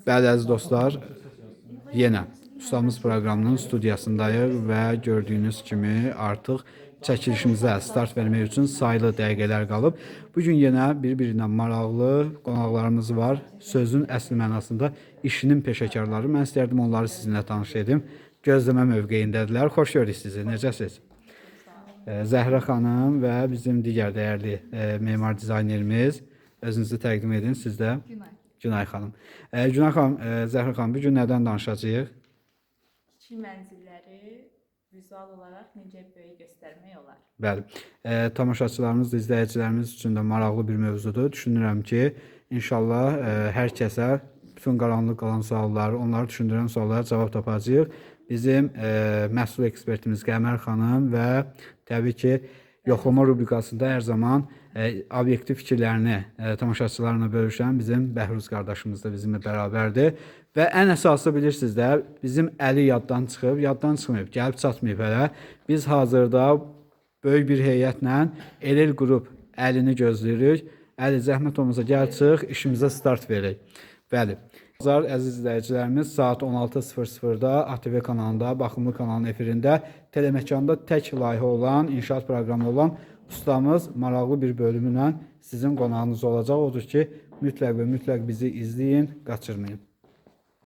Bəli əziz dostlar, yenə ustamız proqramının studiyasındayıq və gördüyünüz kimi artıq çəkilişimizə start vermək üçün sayılı dəqiqələr qalıb. Bugün yenə bir-birindən maraqlı qonaqlarımız var. Sözün əsl mənasında işinin peşəkarları. Mən istərdim onları sizinlə tanış edim. Gözləmə mövqeyindədirlər. Xoş gördük sizi. Necəsiniz? Zəhra xanım və bizim digər dəyərli memar dizaynerimiz. Özünüzü təqdim edin siz də. Günay xanım. Günay xanım, Zəhra xanım, bu gün nədən danışacağıq? Kiçik mənzilləri vizual olaraq necə böyük göstərmək olar? Bəli. Tamaşaçılarımız, izləyicilərimiz üçün də maraqlı bir mövzudur. Düşünürəm ki, inşallah hər kəsə bütün qaranlıq qalan sualları, onları düşündürən suallara cavab tapacağıq. Bizim məhsul ekspertimiz Qəmər xanım və təbii ki, yoxlama rubrikasında hər zaman obyektiv fikirlərini tamaşaçılarla bölüşən bizim Bəhruz qardaşımız da bizimlə bərabərdir. Və ən əsası bilirsiniz də, bizim əli yaddan çıxıb, yaddan çıxmayıb, gəlib çatmayıb hələ. Biz hazırda böyük bir heyətlə el qrup əlini gözləyirik. Əli zəhmət olmasa gəl çıx, işimizə start verək. Bəli. Əziz izləyicilərimiz, saat 16:00-da ATV kanalında, Baxımlı kanalının efirində Teleməkanda tək layihə olan, inşaat proqramı olan ustamız maraqlı bir bölümündən sizin qonağınız olacaq. Odur ki, mütləq və mütləq bizi izləyin, qaçırmayın.